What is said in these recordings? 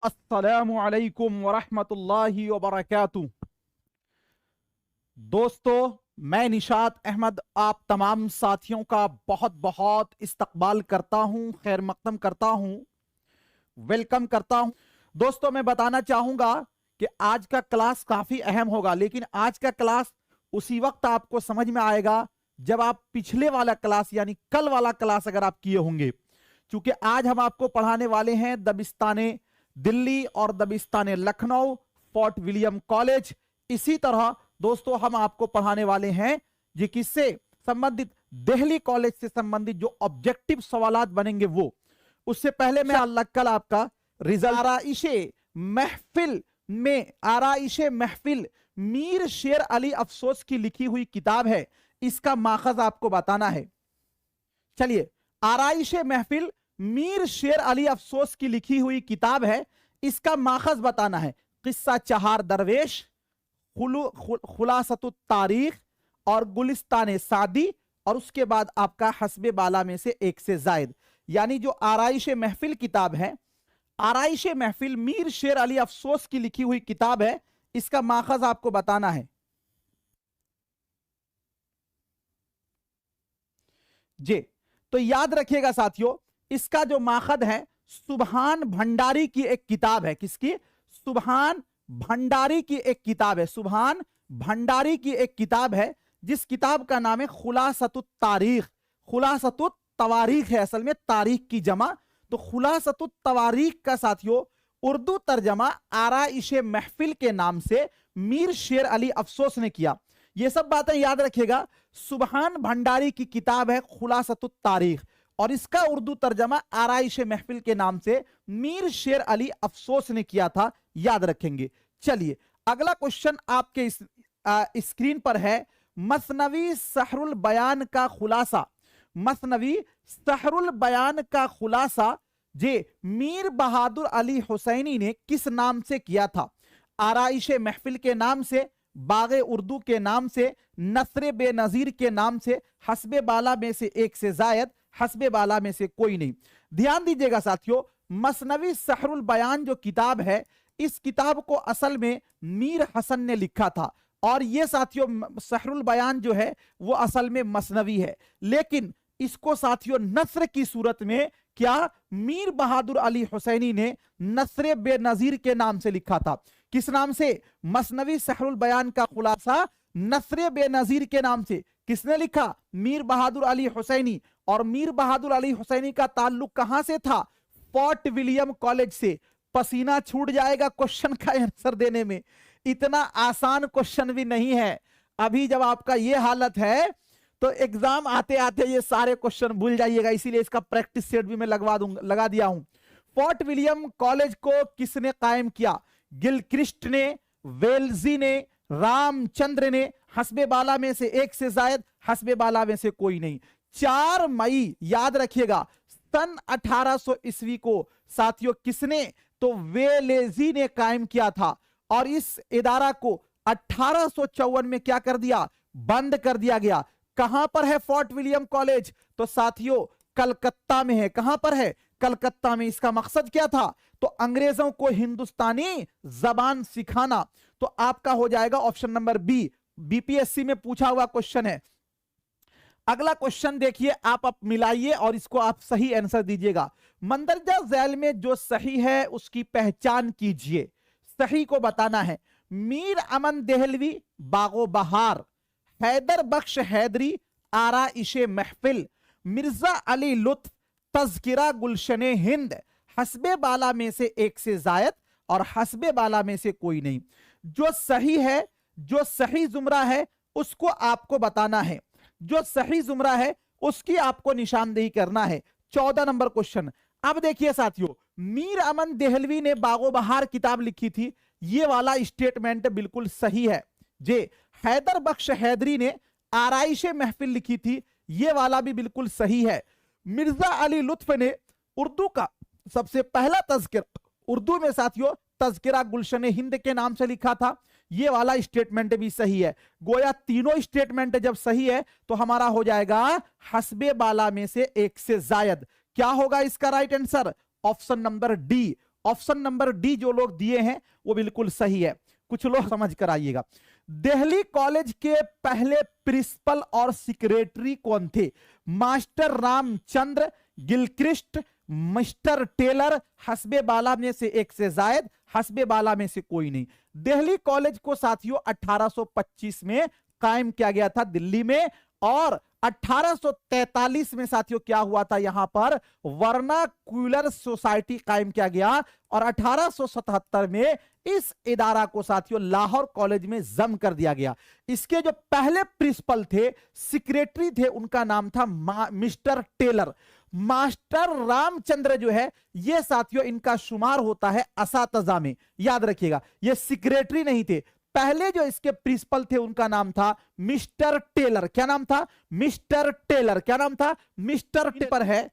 अस्सलामुअलैकुम वरहमतुल्लाहि वबरकातुहू। दोस्तों, मैं निशात अहमद आप तमाम साथियों का बहुत बहुत इस्तकबाल करता हूं, खैर मकदम करता हूं, वेलकम करता हूं। दोस्तों, मैं बताना चाहूंगा कि आज का क्लास काफी अहम होगा, लेकिन आज का क्लास उसी वक्त आपको समझ में आएगा जब आप पिछले वाला क्लास यानी कल वाला क्लास अगर आप किए होंगे। क्योंकि आज हम आपको पढ़ाने वाले हैं दबिस्ताने दिल्ली और दबिस्तान लखनऊ, फोर्ट विलियम कॉलेज। इसी तरह दोस्तों हम आपको पढ़ाने वाले हैं ये किससे संबंधित, दिल्ली कॉलेज से संबंधित जो ऑब्जेक्टिव सवालात बनेंगे वो। उससे पहले मैं अल्लाह कल आपका रिजल्ट आराइशे महफिल मीर शेर अली अफसोस की लिखी हुई किताब है, इसका माखज आपको बताना है। चलिए, आराइशे महफिल मीर शेर अली अफसोस की लिखी हुई किताब है, इसका माखज बताना है। किस्सा चहार दरवेश, खुलासतुत तारीख और गुलिस्तान सादी, और उसके बाद आपका हस्बे बाला में से एक से जायद। यानी जो आराइशे महफिल किताब है, आराइशे महफिल मीर शेर अली अफसोस की लिखी हुई किताब है, इसका माखज आपको बताना है जी। तो याद रखिएगा साथियों, इसका जो माखद है सुभान भंडारी की एक किताब है। किसकी? सुभान भंडारी की एक किताब है। सुभान भंडारी की एक किताब है जिस किताब का नाम है खुलासतुत तारीख। खुलासतुत तवारीख है असल में, तारीख की जमा। तो खुलासतुत तवारीख का साथियों उर्दू तर्जमा आराइशे महफिल के नाम से मीर शेर अली अफसोस ने किया। ये सब बातें याद रखिएगा। सुभान भंडारी की किताब है खुलासतुत तारीख और इसका उर्दू तर्जमा आराइशे महफिल के नाम से मीर शेर अली अफसोस ने किया था, याद रखेंगे। चलिए, अगला क्वेश्चन आपके स्क्रीन पर है। मसनवी सहरुल बयान का खुलासा, मसनवी सहरुल बयान का खुलासा जे मीर बहादुर अली हुसैनी ने किस नाम से किया था? आराइशे महफिल के नाम से, बागे उर्दू के नाम से, नसरे बेनजीर के नाम से, हस्बे बाला में से एक से जायद, हस्बे बाला में से कोई नहीं। ध्यान दीजिएगा साथियों, मसनवी सहरुल बयान जो किताब है, इस किताब को असल में मीर हसन ने लिखा था। और ये साथियों सहरुल बयान जो है वो असल में मसनवी है, लेकिन इसको साथियों नस्र की सूरत में क्या मीर बहादुर अली हुसैनी ने नस्रे बेनजीर के नाम से लिखा था। किस नाम से? मसनवी सहरुल बयान का खुलासा नस्रे बेनजीर के नाम से। किसने लिखा? मीर बहादुर अली हुसैनी। और मीर बहादुर अली हुसैनी का ताल्लुक कहां से था? फोर्ट विलियम कॉलेज से। पसीना छूट जाएगा क्वेश्चन का आंसर देने में, इतना आसान क्वेश्चन भी नहीं है। अभी जब आपका ये हालत है तो एग्जाम आते आते ये सारे क्वेश्चन भूल जाइएगा, इसीलिए इसका प्रैक्टिस सेट भी मैं लगा दिया हूं। फोर्ट विलियम कॉलेज को किसने कायम किया? गिलक्रिस्ट ने, वेल्जी ने, रामचंद्र ने, हस्बे बाला में से एक से जायद, हस्बे बाला में से कोई नहीं। 4 मई याद रखिएगा सन 1800 ईस्वी को साथियों किसने? तो वेलेजी ने कायम किया था। और इस इदारा को 1854 में क्या कर दिया? बंद कर दिया गया। कहां पर है फोर्ट विलियम कॉलेज? तो साथियों कलकत्ता में है। कहां पर है? कलकत्ता में। इसका मकसद क्या था? तो अंग्रेजों को हिंदुस्तानी जबान सिखाना। तो आपका हो जाएगा ऑप्शन नंबर बी, बीपीएससी में पूछा हुआ क्वेश्चन है। अगला क्वेश्चन देखिए, आप मिलाइए और इसको आप सही आंसर दीजिएगा। मंदरजा झैल में जो सही है उसकी पहचान कीजिए, सही को बताना है। मीर अमन देहलवी बागो बहार, हैदर बख्श हैदरी आराइशे महफिल, मिर्जा अली लुत्फ तज़किरा गुलशने हिंद, हस्बे बाला में से एक से जायद और हस्बे बाला में से कोई नहीं। जो सही है, जो सही जुमरा है उसको आपको बताना है, जो सही जुमरा है उसकी आपको निशानदेही करना है। 14 नंबर क्वेश्चन। अब देखिए साथियों, मीर अमन देहलवी ने बागो बहार किताब लिखी थी, ये वाला स्टेटमेंट बिल्कुल सही है जे। हैदर बख्श हैदरी ने आराइशे महफिल लिखी थी, ये वाला भी बिल्कुल सही है। मिर्जा अली लुत्फ ने उर्दू का सबसे पहला तज़किरा, उर्दू में साथियों तज़किरा गुलशन हिंद के नाम से लिखा था, ये वाला स्टेटमेंट भी सही है। गोया तीनों स्टेटमेंट जब सही है तो हमारा हो जाएगा हस्बे बाला में से एक से जायद। क्या होगा इसका right answer? Option number D, option number D जो लोग दिए हैं वो बिल्कुल सही है। कुछ लोग समझ कर आइएगा। दिल्ली कॉलेज के पहले प्रिंसिपल और सेक्रेटरी कौन थे? Master Ramchandra, Gilchrist, Mr Taylor, हस्बे बाला में से एक से जायद, हस्बे बाला में से कोई नहीं। दिल्ली कॉलेज को साथियों 1825 में कायम किया गया था दिल्ली में, और 1843 में साथियों क्या हुआ था, यहां पर वर्नाक्यूलर सोसाइटी कायम किया गया, और 1877 में इस इदारा को साथियों लाहौर कॉलेज में जम कर दिया गया। इसके जो पहले प्रिंसिपल थे, सेक्रेटरी थे, उनका नाम था मिस्टर टेलर। मास्टर रामचंद्र जो है ये साथियों इनका शुमार होता है असातिज़ा में, याद रखिएगा, ये सेक्रेटरी नहीं थे। पहले जो इसके प्रिंसिपल थे उनका नाम था मिस्टर टेलर। क्या नाम था? Mister Taylor. क्या नाम था? मिस्टर टेलर है।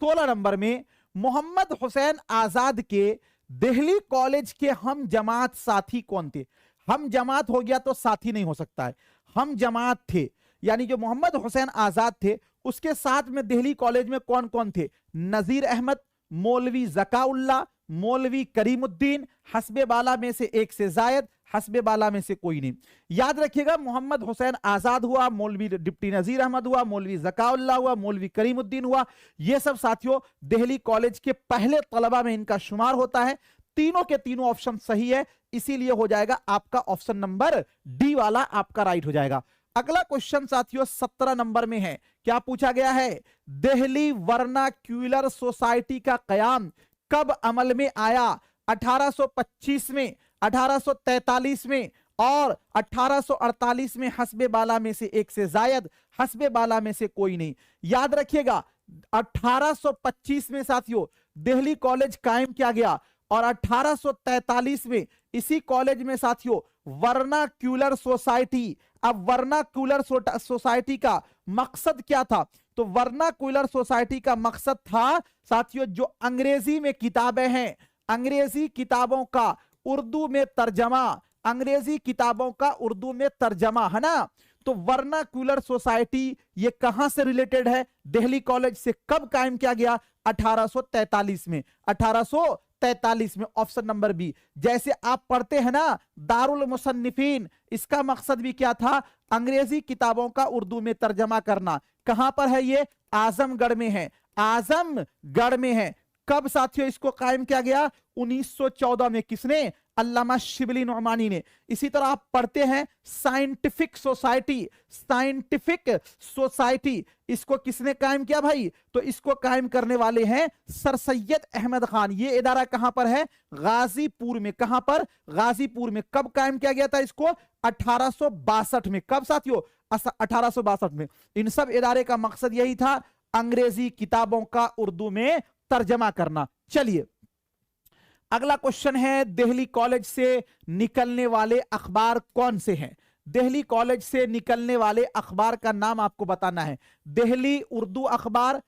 16 नंबर में मोहम्मद हुसैन आजाद के दिल्ली कॉलेज के हम जमात साथी कौन थे? हम जमात हो गया तो साथी नहीं हो सकता है, हम जमात थे, यानी जो मोहम्मद हुसैन आजाद थे उसके साथ में दिल्ली कॉलेज में कौन कौन थे? नजीर अहमद, मौलवी जकाउल्ला, मौलवी करीमुद्दीन, हस्बे बाला में से एक से जायद, हस्बे बाला में से कोई नहीं। याद रखिएगा, मोहम्मद हुसैन आजाद हुआ, मौलवी डिप्टी नजीर अहमद हुआ, मौलवी जकाउल्ला हुआ, मौलवी करीमुद्दीन हुआ, ये सब साथियों दिल्ली कॉलेज के पहले तलबा में इनका शुमार होता है। तीनों के तीनों ऑप्शन सही है, इसीलिए हो जाएगा आपका ऑप्शन नंबर डी वाला आपका राइट हो जाएगा। अगला क्वेश्चन साथियों 17 नंबर में है। क्या पूछा गया है? दिल्ली वर्नाक्यूलर सोसाइटी का कयाम कब अमल में आया? 1825 में, 1843 में और 1848 में, हस्बे बाला में से एक से जायद, हस्बे बाला में से कोई नहीं। याद रखिएगा 1825 में साथियों दिल्ली कॉलेज कायम किया गया, और 1843 में इसी कॉलेज में साथियों वर्नाक्यूलर सोसाइटी। अब वर्नाक्यूलर सोसाइटी का मकसद क्या था? तो वर्नाक्यूलर सोसाइटी का मकसद था साथियों जो अंग्रेजी में किताबें हैं, अंग्रेजी किताबों का उर्दू में तर्जमा, अंग्रेजी किताबों का उर्दू में तर्जमा, है ना। तो वर्नाक्यूलर सोसाइटी ये कहां से रिलेटेड है? दिल्ली कॉलेज से। कब कायम किया गया? 1843 में, 1843 में। Option number B. जैसे आप पढ़ते हैं ना दारुल मुसन्निफीन, इसका मकसद भी क्या था? अंग्रेजी किताबों का उर्दू में तर्जमा करना। कहां पर है ये? आजमगढ़ में है, आजमगढ़ में है। कब साथियों इसको कायम किया गया? 1914 में। किसने? अल्लामा शिबली नोमानी ने। इसी तरह आप पढ़ते हैं साइंटिफिक सोसाइटी, साइंटिफिक सोसाइटी, इसको किसने कायम किया भाई? तो इसको कायम करने वाले हैं सर सैयद अहमद खान। ये इदारा कहां पर है? गाजीपुर में। कहां पर? गाजीपुर में। कब कायम किया गया था इसको? 1862 में। कब साथियों? 1862 में। इन सब इदारे का मकसद यही था अंग्रेजी किताबों का उर्दू में तर्जमा करना। चलिए अगला क्वेश्चन है, दिल्ली कॉलेज से निकलने वाले अखबार कौन से हैं? दिल्ली कॉलेज से निकलने वाले अखबार का नाम आपको बताना है। दिल्ली उर्दू अखबार,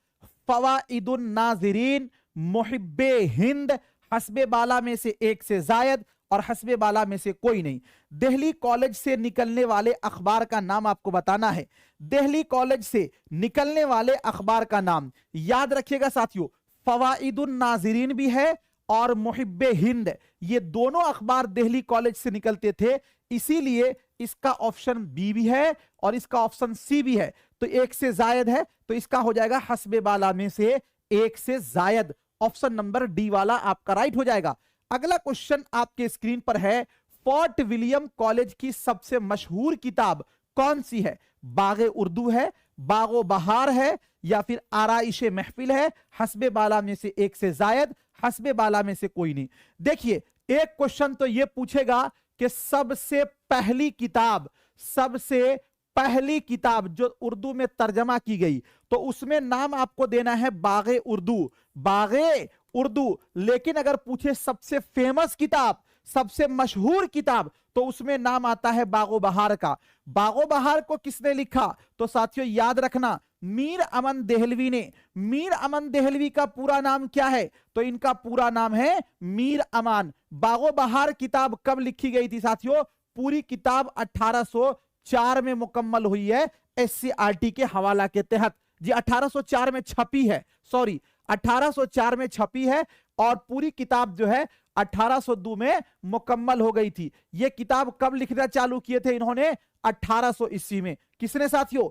फवाइदुन नाज़रीन, मुहिब्बे हिंद, हस्बे बाला में से एक से जायद, और हस्बे बाला में से कोई नहीं। दिल्ली कॉलेज से निकलने वाले अखबार का नाम आपको बताना है। दिल्ली कॉलेज से निकलने वाले अखबार का नाम याद रखिएगा साथियों, फवाइदुन नाज़रीन भी है और मुहिब्बे हिंद, ये दोनों अखबार दिल्ली कॉलेज से निकलते थे, इसीलिए इसका ऑप्शन बी भी है और इसका ऑप्शन सी भी है। तो एक से जायद है तो इसका हो जाएगा हस्बे बाला में से एक से जायद। ऑप्शन नंबर डी वाला आपका राइट हो जाएगा। अगला क्वेश्चन आपके स्क्रीन पर है, फोर्ट विलियम कॉलेज की सबसे मशहूर किताब कौन सी है? बागे उर्दू है, बागो बहार है, या फिर आराइशे महफिल है, हस्बे बाला में से एक से जायद, हस्बे बाला में से कोई नहीं। देखिए एक क्वेश्चन तो ये पूछेगा कि सबसे पहली किताब, सबसे पहली किताब जो उर्दू में तर्जमा की गई, तो उसमें नाम आपको देना है बागे उर्दू, बागे उर्दू। लेकिन अगर पूछे सबसे फेमस किताब, सबसे मशहूर किताब, तो उसमें नाम आता है बागो बहार का। बागो बहार को किसने लिखा? तो साथियों याद रखना मीर अमन देहलवी ने। मीर अमन देहलवी का पूरा नाम क्या है? तो इनका पूरा नाम है मीर अमान। बागो बहार किताब कब लिखी गई थी साथियों? पूरी किताब 1804 में मुकम्मल हुई है एससीईआरटी के हवाला के तहत। जी 1804 में छपी है, सॉरी 1804 में छपी है और पूरी किताब जो है 1802 में मुकम्मल हो गई थी। यह किताब कब लिखना चालू किए थे इन्होंने? 1800 ईस्वी में। किसने साथियों?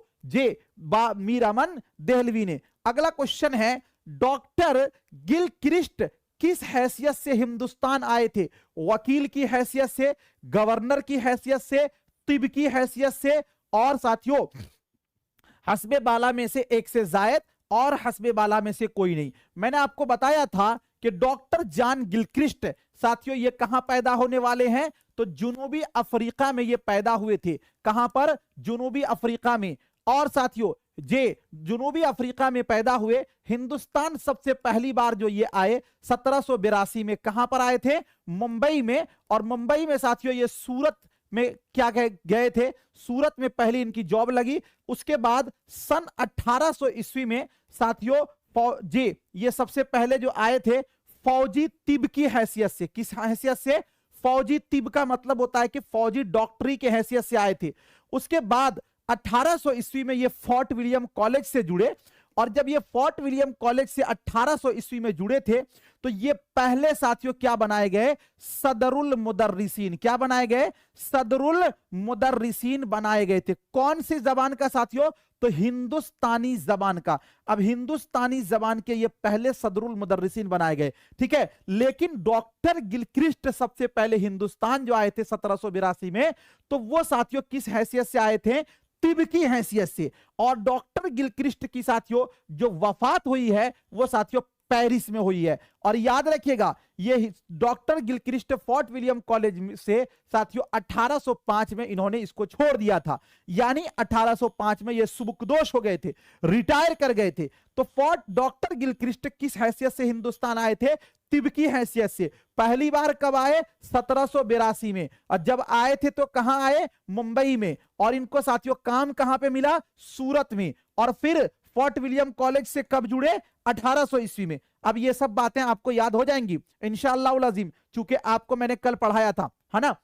मीर अमन देहलवी ने। अगला क्वेश्चन है, डॉक्टर गिलक्रिस्ट किस हैसियत से हिंदुस्तान आए थे? वकील की हैसियत से, गवर्नर की हैसियत से, तिब की हैसियत से, और साथियों हस्बे बाला में से एक से जायद और हस्बे बाला में से कोई नहीं। मैंने आपको बताया था कि डॉक्टर जॉन गिलक्रिस्ट साथियों ये कहां पैदा होने वाले हैं? तो जुनूबी अफ्रीका में ये पैदा हुए थे। कहां पर? जुनूबी अफ्रीका में। और साथियों जुनूबी अफ्रीका में पैदा हुए, हिंदुस्तान सबसे पहली बार जो ये आए 1782 में। कहां पर आए थे? मुंबई में। और मुंबई में साथियों ये सूरत में क्या गए थे? सूरत में पहली इनकी जॉब लगी। उसके बाद सन 1800 ईस्वी में साथियों ये सबसे पहले जो आए थे फौजी तिब की हैसियत से। किस हैसियत से? फौजी तिब का मतलब होता है कि फौजी डॉक्टरी के हैसियत से आए थे। उसके बाद 1800 ईस्वी में ये फोर्ट विलियम कॉलेज से जुड़े, और जब ये फोर्ट विलियम कॉलेज से 1800 ईस्वी में जुड़े थे तो ये पहले साथियों क्या बनाए गए? सदरुल मुदर्रिसीन। क्या बनाए गए? सदरुल मुदर्रिसीन बनाए गए थे। कौन सी जबान का साथियों? तो हिंदुस्तानी जबान का। अब हिंदुस्तानी जबान के ये पहले सदरुल मुदर्रिसीन बनाए गए, ठीक है। लेकिन डॉक्टर गिलक्रिस्ट सबसे पहले हिंदुस्तान जो आए थे 1782 में, तो वो साथियों किस हैसियत से आए थे? तिब की हैसियत से। और डॉक्टर गिलक्रिस्ट की साथियों जो वफात हुई है वो साथियों पेरिस में हुई है। और याद रखिएगा ये doctor Gilchrist fort William college से साथियों 1805 में इन्होंने इसको छोड़ दिया था, यानी 1805 में ये सुबुकदोश हो गए थे, रिटायर कर गए थे। तो फोर्ट डॉक्टर गिलक्रिस्ट किस हैसियत से हिंदुस्तान आए थे? तिब की हैसियत से। पहली बार कब आए? 1782 में। और जब आए थे तो कहां आए? मुंबई में। और इनको साथियों काम कहां पे मिला? सूरत में। और फिर फोर्ट विलियम कॉलेज से कब जुड़े? 1800 ईस्वी में। अब ये सब बातें आपको याद हो जाएंगी इंशाअल्लाह उल अज़ीम, चूंकि आपको मैंने कल पढ़ाया था, है ना।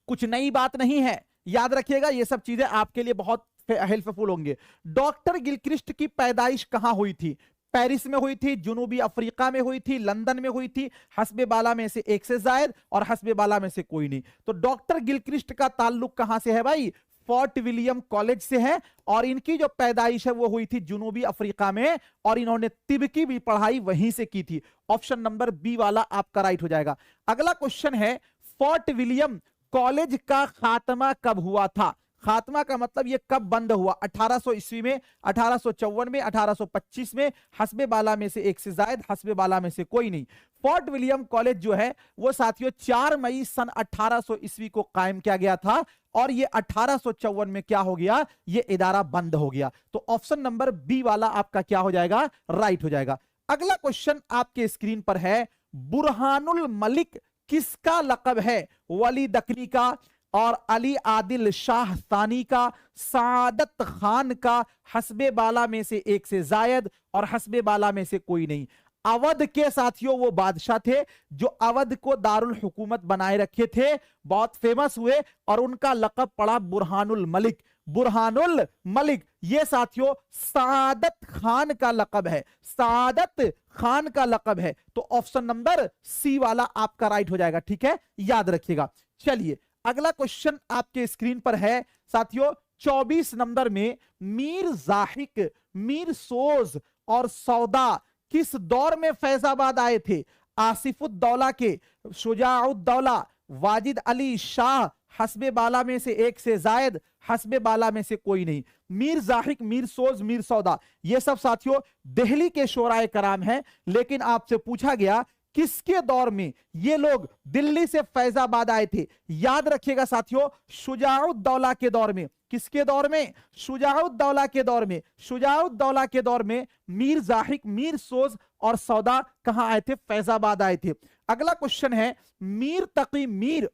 कुछ नई बात नहीं है, याद रखिएगा ये सब चीजें आपके लिए बहुत हेल्पफुल होंगे। डॉक्टर गिलक्रिस्ट की पैदाइश कहां हुई थी? पेरिस में हुई थी, जुनूबी अफ्रीका में हुई थी, लंदन में हुई थी, हस्बे बाला में से एक से जायद और हस्बे बाला में से कोई नहीं। तो डॉक्टर गिलक्रिस्ट का ताल्लुक कहां से है भाई? फोर्ट विलियम कॉलेज से है। और इनकी जो पैदाइश है वो हुई थी जुनूबी अफ्रीका में, और इन्होंने तिब की भी पढ़ाई वहीं से की थी। ऑप्शन नंबर बी वाला आपका राइट हो जाएगा। अगला क्वेश्चन है, फोर्ट विलियम कॉलेज का खात्मा कब हुआ था? खात्मा का मतलब ये कब बंद हुआ? 1800 ईस्वी में, 1854 में, 1825 में, हस्बे बाला में से एक से जायद, हस्बे बाला में से कोई नहीं। फोर्ट विलियम कॉलेज जो है वो साथियों 4 मई सन 1800 ईस्वी को कायम किया गया था, और ये 1854 में क्या हो गया? ये इदारा बंद हो गया। तो ऑप्शन नंबर बी वाला आपका क्या हो जाएगा? राइट हो जाएगा। अगला क्वेश्चन आपके स्क्रीन पर है, बुरहानुल मलिक किसका लकब है? वली दकनी का, और अली आदिल शाह सानी का, सादत खान का, हस्बे बाला में से एक से जायद और हस्बे बाला में से कोई नहीं। अवध के साथियों वो बादशाह थे जो अवध को दारुल हुकूमत बनाए रखे थे, बहुत फेमस हुए, और उनका लकब पड़ा बुरहानुल मलिक। बुरहानुल मलिक ये साथियों सादत खान का लकब है, सादत खान का लकब है। तो ऑप्शन नंबर सी वाला आपका राइट हो जाएगा, ठीक है, याद रखिएगा। चलिए अगला क्वेश्चन आपके स्क्रीन पर है साथियों 24 नंबर में, मीर जाहिक, मीर सोज और सौदा किस दौर में फैजाबाद आए थे? आसिफुद्दौला के, शुजाउद्दौला, वाजिद अली शाह, हस्बे बाला में से एक से जायद, हस्बे बाला में से कोई नहीं। मीर जाहिक, मीर सोज, मीर सौदा ये सब साथियों दिल्ली के शोराए कराम हैं, लेकिन आपसे पूछा गया किसके दौर में ये लोग दिल्ली से फैजाबाद आए थे? याद रखिएगा साथियों शुजाउद्दौला के दौर में। किसके दौर में? शुजाउद्दौला के दौर में। शुजाउद्दौला के दौर में मीर जाहिक, मीर सोज और सौदा कहां आए थे? फैजाबाद आए थे। अगला क्वेश्चन है, मीर तकी मीर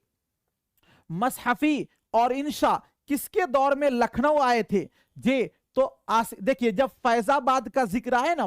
मसहफी और इंशा किसके दौर में लखनऊ आए थे? तो देखिए जब फैजाबाद का जिक्र आए ना,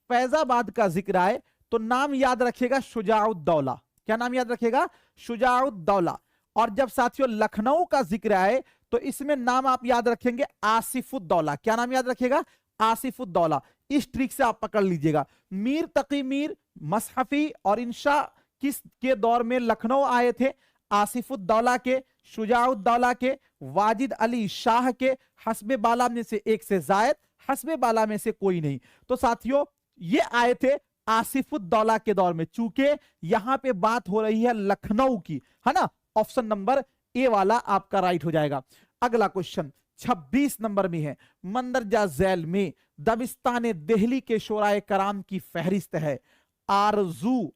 फैजाबाद का जिक्र आए तो नाम याद रखिएगा शुजाउद्दौला। क्या नाम याद रखिएगा? शुजाउद्दौला। और जब साथियों लखनऊ का जिक्र आए तो इसमें नाम आप याद रखेंगे आसिफुद्दौला। क्या नाम याद रखिएगा? आसिफुद्दौला। इस ट्रिक से आप पकड़ लीजिएगा। मीर तकी मीर मसहफी और इंशा किस के दौर में लखनऊ आए थे? आसिफुद्दौला के, शुजाउद्दौला के, वाजिद अली शाह के, हस्बे बाला में से एक से जायद, हस्बे बाला में से कोई नहीं। तो साथियों ये आए थे आसिफुद्दौला के दौर में। चूंकि यहां पे बात हो रही है लखनऊ की, है ना, ऑप्शन नंबर ए वाला आपका राइट हो जाएगा। अगला क्वेश्चन 26 नंबर में है, मंदरजा झैल में दबिस्तान दिल्ली के शोराए कराम की फहरिस्त है। आरजू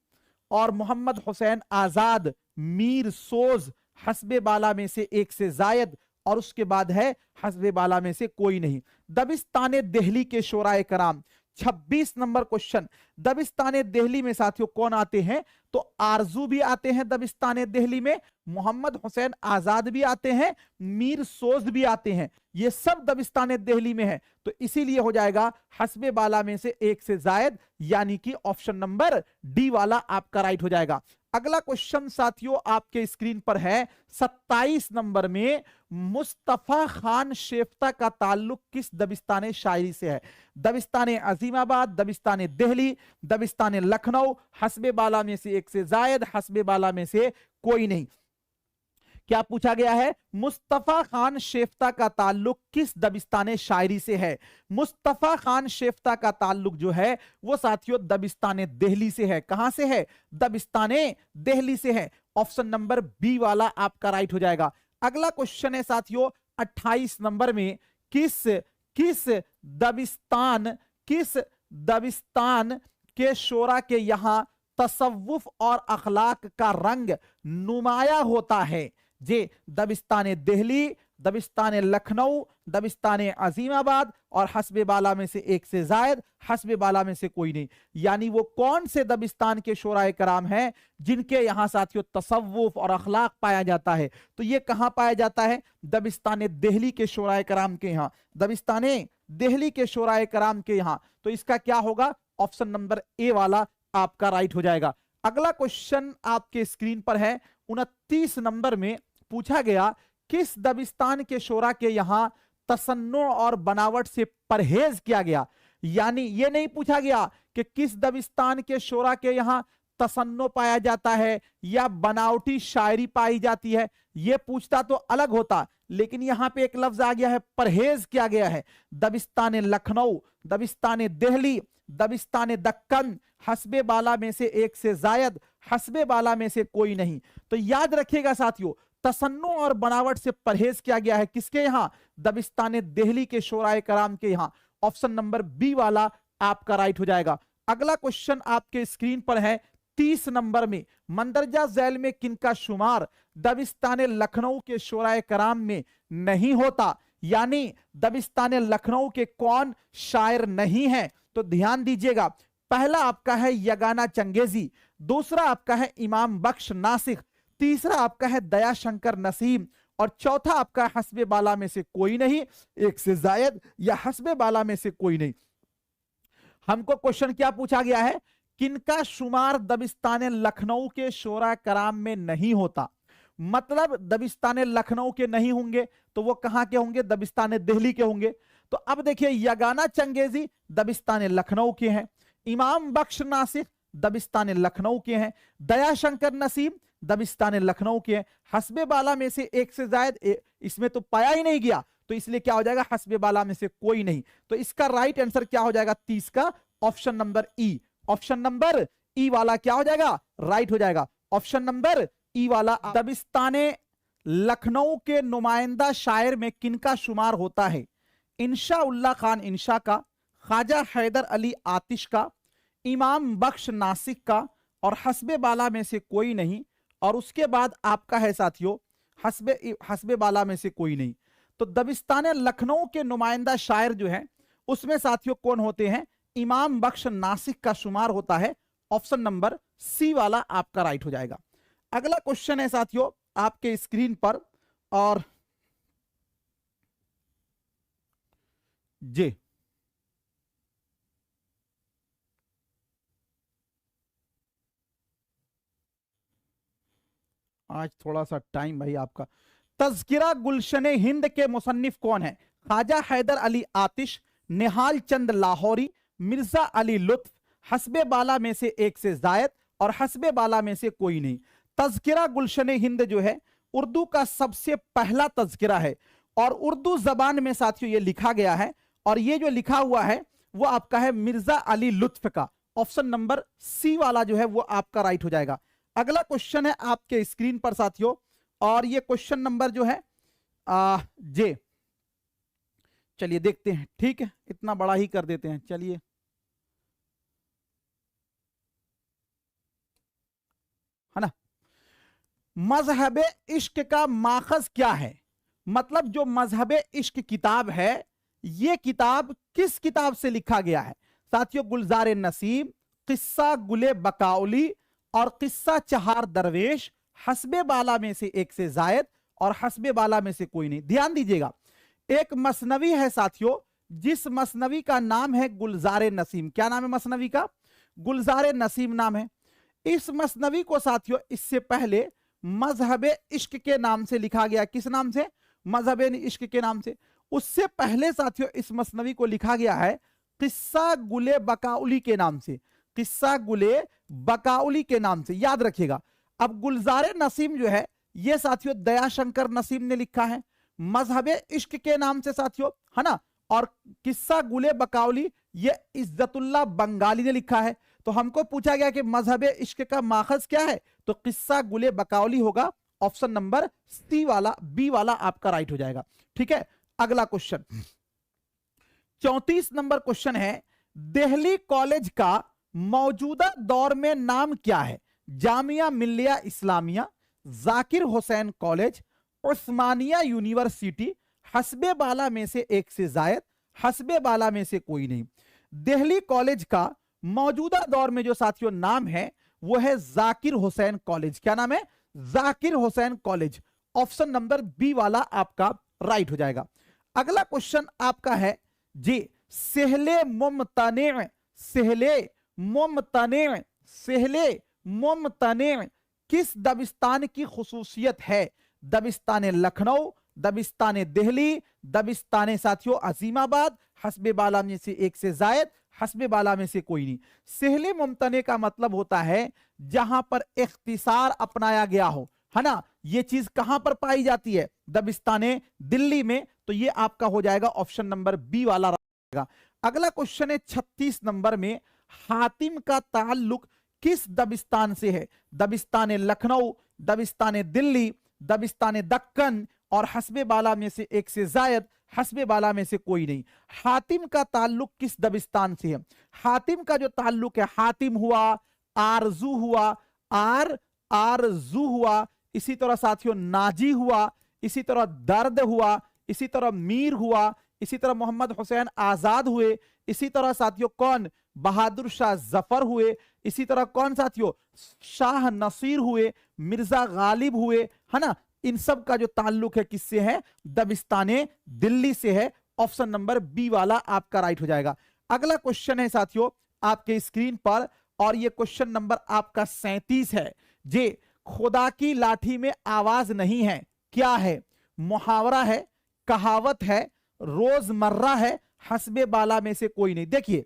और मोहम्मद हुसैन आजाद, मीर सोज, हस्बे बाला में से एक से जायद, और उसके बाद है हस्बे बाला में से कोई नहीं। दबिस्तान दिल्ली के शोराए कराम 26 नंबर क्वेश्चन। दबिस्तान दिल्ली में साथियों कौन आते हैं? तो आरजू भी आते हैं दबिस्तान दिल्ली में, मोहम्मद हुसैन आजाद भी आते हैं, मीर सोज भी आते हैं, ये सब दबिस्तान दिल्ली में है। तो इसीलिए हो जाएगा हस्बे बाला में से एक से जायद, यानी कि ऑप्शन नंबर डी वाला आपका राइट हो जाएगा। अगला क्वेश्चन साथियों आपके स्क्रीन पर है 27 नंबर में, मुस्तफा खान शेफ्ता का ताल्लुक किस दबिस्तान शायरी से है? दबिस्तान अजीमाबाद, दबिस्तान दिल्ली, दबिस्तान लखनऊ, हस्बे बाला में से एक से जायद, हस्बे बाला में से कोई नहीं। क्या पूछा गया है? मुस्तफा खान शेफ्ता का ताल्लुक किस दबिस्तान शायरी से है? मुस्तफा खान शेफ्ता का ताल्लुक जो है वो साथियों दबिस्तान दिल्ली से है। कहां से है? दबिस्तान दिल्ली से है। ऑप्शन नंबर बी वाला आपका राइट हो जाएगा। अगला क्वेश्चन है साथियों 28 नंबर में, किस दबिस्तान के शोरा के यहां तसव्वुफ और अखलाक का रंग नुमाया होता है? जे दबिस्तान दिल्ली, दबिस्तान लखनऊ, दबिस्तान अजीमाबाद और हस्बे बाला में से एक से जायद, हस्बे बाला में से कोई नहीं। यानी वो कौन से दबिस्तान के शोराए कराम हैं जिनके यहां साथियों तसव्वुफ और अखलाक पाया जाता है? तो ये कहां पाया जाता है? दबिस्तान दिल्ली के शोराए कराम के यहां, दबिस्तान दिल्ली के शोराए कराम के यहां। तो इसका क्या होगा? ऑप्शन नंबर ए वाला आपका राइट हो जाएगा। अगला क्वेश्चन आपके स्क्रीन पर है 29 नंबर में, पूछा गया किस दबिस्तान के शोरा के यहां तसन्नो और बनावट से परहेज किया गया? यानी ये नहीं पूछा गया कि किस दबिस्तान के शोरा के यहां तसन्नो पाया जाता है या बनावटी शायरी पाई जाती है, ये पूछता तो अलग होता, लेकिन यहां पे एक लफ्ज आ गया है परहेज किया गया है। दबिस्तान लखनऊ, दबिस्तान दिल्ली, दबिस्तान दक्कन, हस्बे बाला में से एक से जायद, हस्बे बाला में से कोई नहीं। तो याद रखिएगा साथियों, तसन्नो और बनावट से परहेज किया गया है किसके यहां? दबिस्तान दिल्ली के शोराए कराम के यहां। ऑप्शन नंबर बी वाला आपका राइट हो जाएगा। अगला क्वेश्चन आपके स्क्रीन पर है 30 नंबर में, मंदरजा झैल में किनका शुमार दबिस्तान लखनऊ के शोराए कराम में नहीं होता? यानी दबिस्तान लखनऊ के कौन शायर नहीं है? तो ध्यान दीजिएगा, पहला आपका है यगाना चंगेजी, दूसरा आपका है इमाम बख्श नासिक, तीसरा आपका है दया शंकर नसीम, और चौथा आपका है हस्बे बाला में से कोई नहीं, एक से जायद या हस्बे बाला में से कोई नहीं। हमको क्वेश्चन क्या पूछा गया है? किनका शुमार दबिस्तान लखनऊ के शोरा कराम में नहीं होता? मतलब दबिस्तान लखनऊ के नहीं होंगे तो वो कहां के होंगे? दबिस्तान दिल्ली के होंगे। तो अब देखिए, यगाना चंगेजी दबिस्तान लखनऊ के हैं, इमाम बख्श नासिक दबिस्तान लखनऊ के हैं, दया शंकर नसीम दबिस्तान लखनऊ के हैं, हस्बे बाला में से एक से जायद इसमें तो पाया ही नहीं गया, तो इसलिए क्या हो जाएगा? हस्बे बाला में से कोई नहीं। तो इसका राइट आंसर क्या हो जाएगा? 30 का ऑप्शन नंबर ई। ऑप्शन नंबर ई वाला क्या हो जाएगा? राइट हो जाएगा। ऑप्शन नंबर ई वाला। दबिस्तान लखनऊ के नुमाइंदा शायर में किनका शुमार होता है? इंशा उल्लाह खान इंशा का, ख्वाजा हैदर अली आतिश का, इमाम बख्श नासिक का, और हस्बे बाला में से कोई नहीं। और उसके बाद आपका है साथियों हस्बे बाला में से कोई नहीं। तो दबिस्तान लखनऊ के नुमाइंदा शायर जो है उसमें साथियों कौन होते हैं? इमाम बख्श नासिक का शुमार होता है। ऑप्शन नंबर सी वाला आपका राइट हो जाएगा। अगला क्वेश्चन है साथियों आपके स्क्रीन पर, और जी आज थोड़ा सा टाइम भाई आपका। तज़किरा गुलशन हिंद के मुसन्निफ कौन है? ख्वाजा हैदर अली आतिश, निहाल चंद लाहौरी, मिर्जा अली लुत्फ, हस्बे बाला में से एक से जायद और हस्बे बाला में से कोई नहीं। तज़किरा गुलशन हिंद जो है उर्दू का सबसे पहला तज़किरा है और उर्दू जबान में साथियों ये लिखा गया है, और ये जो लिखा हुआ है वो आपका है मिर्जा अली लुत्फ का। ऑप्शन नंबर सी वाला जो है वो आपका राइट हो जाएगा। अगला क्वेश्चन है आपके स्क्रीन पर साथियों, और ये क्वेश्चन नंबर जो है जे, चलिए देखते हैं, ठीक है, इतना बड़ा ही कर देते हैं, चलिए। है ना, मजहब इश्क का माखज क्या है, मतलब जो मजहब इश्क किताब है ये किताब किस किताब से लिखा गया है साथियों? गुलजार नसीम, किस्सा गुले बकाउली और किस्सा चहार दरवेश, हस्बे बाला में से एक से जायद और हस्बे बाला में से कोई नहीं। ध्यान दीजिएगा, एक मसनवी है साथियों, जिस मसनवी का नाम है गुलजार नसीम। क्या नाम है मसनवी का? गुलजार नसीम नाम है। इस मसनवी को साथियों इससे पहले मजहब इश्क के नाम से लिखा गया। किस नाम से? मजहब इश्क के नाम से। उससे पहले साथियों इस मसनवी को लिखा गया है किस्सा गुले बकाउली के नाम से, किस्सा गुले बकाउली के नाम से, याद रखिएगा। अब गुलजार नसीम जो है ये साथियों दयाशंकर नसीम ने लिखा है मजहब इश्क के नाम से साथियों, है ना, और किस्सा गुले बकाउली ये इज्जतुल्लाह बंगाली ने लिखा है। तो हमको पूछा गया कि मजहब इश्क का माखज क्या है, तो किस्सा गुले बकाउली होगा। ऑप्शन नंबर सी वाला, बी वाला आपका राइट हो जाएगा। ठीक है, अगला क्वेश्चन 34 नंबर क्वेश्चन है, दिल्ली कॉलेज का मौजूदा दौर में नाम क्या है? जामिया मिल्लिया इस्लामिया, जाकिर हुसैन कॉलेज, उस्मानिया यूनिवर्सिटी, हस्बे बाला में से एक से जायद, हस्बे बाला में से कोई नहीं। दिल्ली कॉलेज का मौजूदा दौर में जो साथियों नाम है वो है जाकिर हुसैन कॉलेज। क्या नाम है? Zakir Hussain college. Option number B वाला आपका राइट हो जाएगा। अगला क्वेश्चन आपका है जी, सहले मुमतने, सहले मुमतने, सहले मुमतने किस दबिस्तान की खुसूसियत है? दबिस्तान लखनऊ, दबिस्तान दिल्ली, दबिस्तान साथियों अजीमाबाद, हस्बे बाला में से एक से जायद, हस्बे बाला में से कोई नहीं। सहले मुमतने का मतलब होता है जहां पर इख्तिसार अपनाया गया हो, है ना। ये चीज कहां पर पाई जाती है? दबिस्ताने दिल्ली में। तो ये आपका हो जाएगा ऑप्शन नंबर बी वाला रहेगा। अगला क्वेश्चन है 36 नंबर में, हातिम का ताल्लुक किस दबिस्तान से है? दबिस्तान लखनऊ, दबिस्तान दिल्ली, दबिस्तान दक्कन और हस्बे बाला में से एक से जायद, हस्बे बाला में से कोई नहीं। हातिम का ताल्लुक किस दबिस्तान से है? हातिम का जो ताल्लुक है, हातिम हुआ, आरजू हुआ, आरजू हुआ, इसी तरह साथियों नाजी हुआ, इसी तरह दर्द हुआ, इसी तरह मीर हुआ, इसी तरह मोहम्मद हुसैन आजाद हुए, इसी तरह साथियों कौन? बहादुर शाह जफर हुए, इसी तरह कौन साथियों? शाह नसीर हुए, मिर्जा गालिब हुए, है ना। इन सब का जो ताल्लुक है किससे है? दबिस्ताने दिल्ली से है। ऑप्शन नंबर बी वाला आपका राइट हो जाएगा। अगला क्वेश्चन है साथियों आपके स्क्रीन पर, और ये क्वेश्चन नंबर आपका 37 है। जे खुदा की लाठी में आवाज नहीं है, क्या है? मुहावरा है, कहावत है, रोजमर्रा है, हस्बे बाला में से कोई नहीं। देखिए,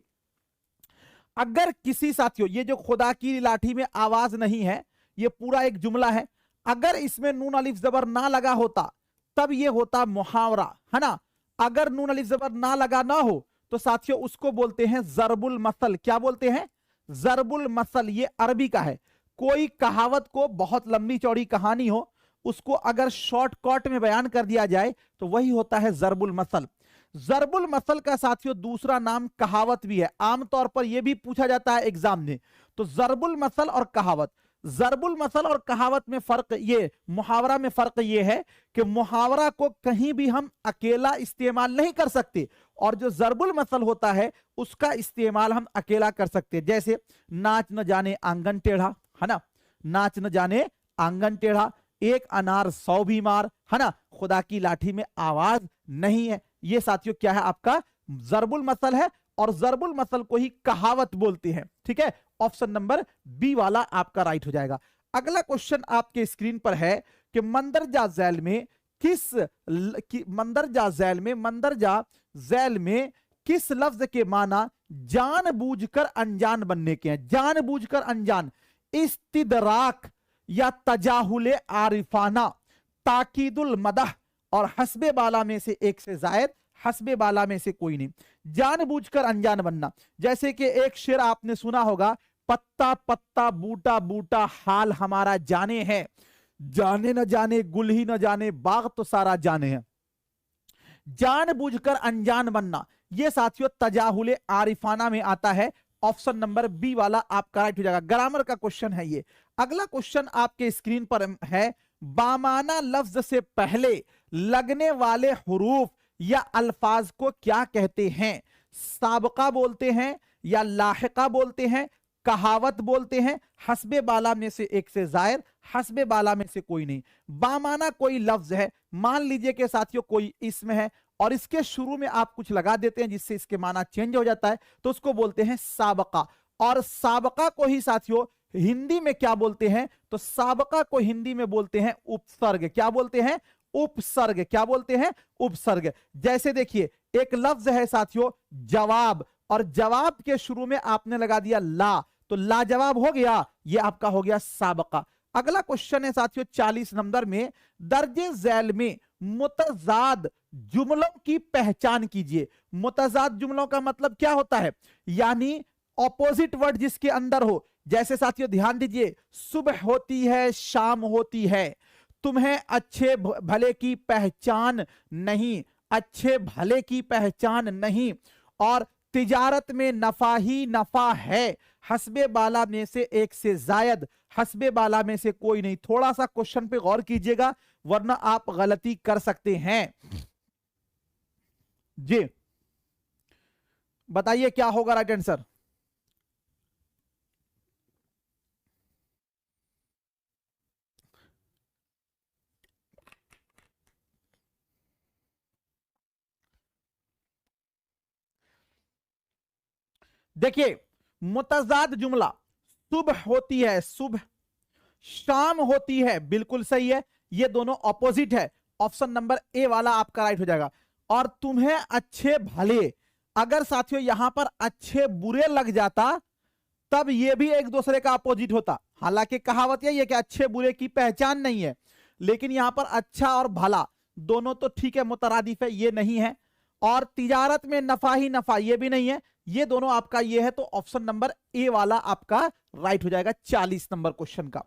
अगर किसी साथियों, ये जो खुदा की लाठी में आवाज नहीं है ये पूरा एक जुमला है, अगर इसमें नून अलिफ जबर ना लगा होता तब ये होता मुहावरा, है ना। अगर नून अलिफ जबर ना लगा ना हो तो साथियों उसको बोलते हैं जरबुल मसल। क्या बोलते हैं? जरबुल मसल। ये अरबी का है। कोई कहावत को बहुत लंबी चौड़ी कहानी हो, उसको अगर शॉर्टकट में बयान कर दिया जाए तो वही होता है जरबुल मसल। जरबुल मसल का साथियों दूसरा नाम कहावत भी है। आमतौर पर यह भी पूछा जाता है एग्जाम में। तो जरबुल मसल और कहावत, जरबुल मसल और कहावत में फर्क, ये मुहावरा में फर्क ये है कि मुहावरा को कहीं भी हम अकेला इस्तेमाल नहीं कर सकते, और जो जरबुल मसल होता है उसका इस्तेमाल हम अकेला कर सकते हैं। जैसे नाच न जाने आंगन टेढ़ा, है ना, नाच न जाने आंगन टेढ़ा, एक अनार 100 बीमार, है ना, खुदा की लाठी में आवाज नहीं है। ये साथियों क्या है? आपका जरबुल मसल है, और जरबुल मसल को ही कहावत बोलते हैं। ठीक है, ऑप्शन नंबर बी वाला आपका राइट हो जाएगा। अगला क्वेश्चन आपके स्क्रीन पर है कि मंदरजा झैल में किस मंदरजा झैल में किस लफ्ज के माना जानबूझकर अनजान बनने के हैं, जानबूझकर अनजान। इस्तिदराक या तजाहुले आरिफाना, ताकीदुल मदह और हस्बे बाला में से एक से जायद, हस्बे बाला में से कोई नहीं। जानबूझकर अनजान बनना, जैसे कि एक शेर आपने सुना होगा, पत्ता पत्ता बूटा बूटा हाल हमारा जाने है, जाने न जाने गुल ही न जाने बाग तो सारा जाने है। जानबूझकर अनजान बनना ये साथियों तजाहुले आरिफाना में आता है। ऑप्शन नंबर बी वाला आपका राइट हो जाएगा। ग्रामर का क्वेश्चन है ये। अगला क्वेश्चन आपके स्क्रीन पर है, बामाना लफ्ज से पहले लगने वाले हुरूफ या अल्फाज को क्या कहते हैं? साबका बोलते हैं या लाहिका बोलते हैं, कहावत बोलते हैं, हस्बे बाला में से एक से जायर, हस्बे बाला में से कोई नहीं। बामाना कोई लफ्ज है, मान लीजिए कि साथियों कोई इसम है और इसके शुरू में आप कुछ लगा देते हैं जिससे इसके माना चेंज हो जाता है, तो उसको बोलते हैं साबका। और साबका को ही साथियों हिंदी में क्या बोलते हैं? तो साबका को हिंदी में बोलते हैं उपसर्ग। क्या बोलते हैं? उपसर्ग। क्या बोलते हैं? उपसर्ग। जैसे देखिए एक लफ्ज है साथियों जवाब, और जवाब के शुरू में आपने लगा दिया ला, तो लाजवाब हो गया, ये आपका हो गया साबका। अगला क्वेश्चन है साथियों 40 नंबर में, दर्जे झैल में मुतजाद जुमलों की पहचान कीजिए। मुतजाद जुमलों का मतलब क्या होता है? यानी ऑपोजिट वर्ड जिसके अंदर हो। जैसे साथियों ध्यान दीजिए, सुबह होती है शाम होती है, तुम्हें अच्छे भले की पहचान नहीं, अच्छे भले की पहचान नहीं, और तिजारत में नफा ही नफा है, हस्बे बाला में से एक से जायद, हस्बे बाला में से कोई नहीं। थोड़ा सा क्वेश्चन पे गौर कीजिएगा वरना आप गलती कर सकते हैं। जी बताइए क्या होगा राइट आंसर? देखिए मुतजाद जुमला, सुबह होती है सुबह, शाम होती है, बिल्कुल सही है, ये दोनों ऑपोजिट है। ऑप्शन नंबर ए वाला आपका राइट हो जाएगा। और तुम्हें अच्छे भले, अगर साथियों यहां पर अच्छे बुरे लग जाता तब ये भी एक दूसरे का अपोजिट होता। हालांकि कहावत यही है कि अच्छे बुरे की पहचान नहीं है, लेकिन यहां पर अच्छा और भला दोनों तो ठीक है मुतरादिफ है, ये नहीं है। और तिजारत में नफा ही नफा ये भी नहीं है, ये दोनों आपका ये है। तो ऑप्शन नंबर ए वाला आपका राइट हो जाएगा 40 नंबर क्वेश्चन का।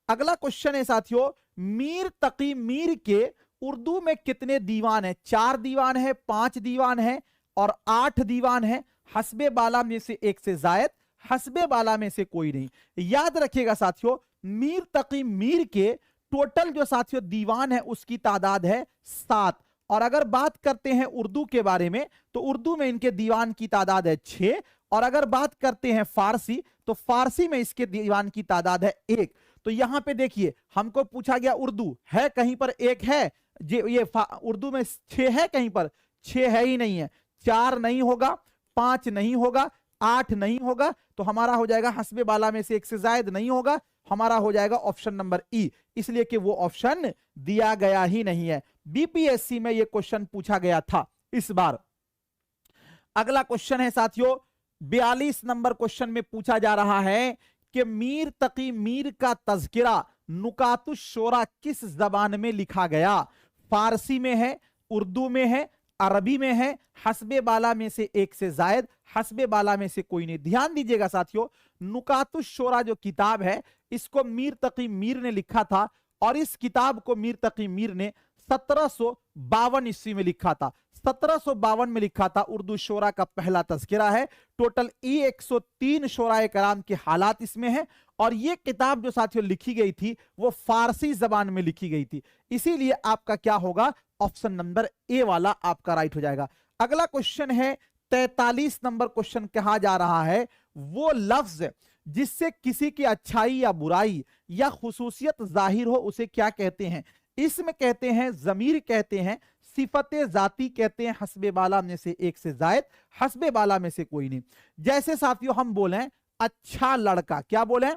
अगला क्वेश्चन है साथियों, मीर तकी मीर के उर्दू में कितने दीवान है? 4 दीवान है, 5 दीवान है और 8 दीवान है, हस्बे बाला में से एक से जायद, हस्बे बाला में से कोई नहीं। याद रखिएगा साथियों, मीर तकी मीर के टोटल जो साथियों दीवान है उसकी तादाद है 7। और अगर बात करते हैं उर्दू के बारे में तो उर्दू में इनके दीवान की तादाद है 6। और अगर बात करते हैं फारसी तो फारसी में इसके दीवान की तादाद है 1। तो यहां पे देखिए हमको पूछा गया उर्दू है, कहीं पर 1 है, ये उर्दू में 6 है, कहीं पर 6 है ही नहीं है। 4 नहीं होगा, 5 नहीं होगा, 8 नहीं होगा, तो हमारा हो जाएगा हस्बे बाला में से एक से जायद नहीं होगा, हमारा हो जाएगा ऑप्शन नंबर ई, इसलिए कि वो ऑप्शन दिया गया ही नहीं है। बीपीएससी में ये क्वेश्चन पूछा गया था इस बार। अगला क्वेश्चन है साथियों 42 नंबर क्वेश्चन में पूछा जा रहा है कि मीर तकी मीर का तज़किरा नुकातुश शोरा किस जबान में लिखा गया? फारसी में है, उर्दू में है, अरबी में है, हस्बे बाला में से एक से जायद, हस्बे बाला में से कोई नहीं। ध्यान दीजिएगा साथियों, नुकातुश शोरा जो किताब है इसको मीर तकी मीर ने लिखा था, और इस किताब को मीर तकी मीर ने 1752 ईस्वी में लिखा था। 1752 में लिखा था। उर्दू शोरा का पहला तज़किरा है। टोटल 103 शोराए कराम के हालात इसमें है, और ये किताब जो साथियों लिखी गई थी वो फारसी जबान में लिखी गई थी, इसीलिए आपका क्या होगा? ऑप्शन नंबर ए वाला आपका राइट हो जाएगा। अगला क्वेश्चन है 43 नंबर क्वेश्चन, कहा जा रहा है वो लफ्ज जिससे किसी की अच्छाई या बुराई या खुसूसियत जाहिर हो उसे क्या कहते हैं? इसमें कहते हैं, जमीर कहते हैं, सिफते जाती कहते हैं, हस्बे बाला में से एक से जायद, हस्बे बाला में से कोई नहीं। जैसे साथियों हम बोले अच्छा लड़का, क्या बोले?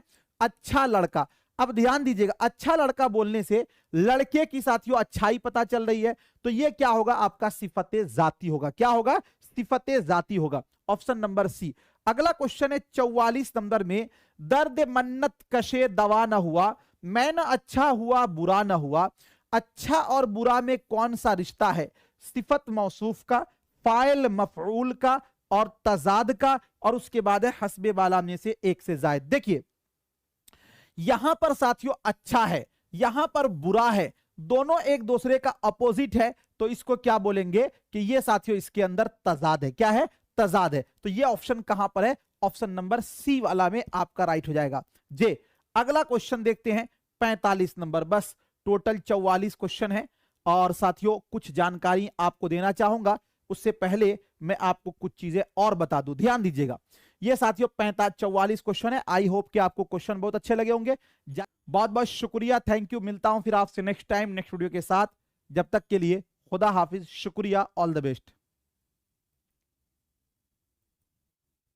अच्छा लड़का। अब ध्यान दीजिएगा, अच्छा लड़का बोलने से लड़के की साथियों अच्छाई पता चल रही है, तो ये क्या होगा? आपका सिफते जाती होगा। क्या होगा? सिफते जाती होगा। Option number C. अगला क्वेश्चन है 44 नंबर में, दर्द मन्नत कशे दवा न हुआ, मैं न अच्छा हुआ बुरा न हुआ, अच्छा और बुरा में कौन सा रिश्ता है? सिफत मौसूफ का, फाइल मफऊल का और तजाद का, और उसके बाद है हस्बे वाला में से एक से जायद। देखिए यहां पर साथियों अच्छा है, यहां पर बुरा है, दोनों एक दूसरे का अपोजिट है, तो इसको क्या बोलेंगे कि ये साथियों इसके अंदर तजाद है। क्या है? तजाद है। तो ये ऑप्शन कहां पर है? ऑप्शन नंबर सी वाला में आपका राइट हो जाएगा। जे अगला क्वेश्चन देखते हैं 45 नंबर। बस टोटल 44 क्वेश्चन है और साथियों कुछ जानकारी आपको देना चाहूंगा, उससे पहले मैं आपको कुछ चीजें और बता दूं, ध्यान दीजिएगा। ये साथियों 44 क्वेश्चन है। आई होप कि आपको क्वेश्चन बहुत अच्छे लगे होंगे। बहुत बहुत शुक्रिया, थैंक यू। मिलता हूं फिर आपसे नेक्स्ट टाइम नेक्स्ट वीडियो के साथ। जब तक के लिए खुदा हाफिज, शुक्रिया, ऑल द बेस्ट।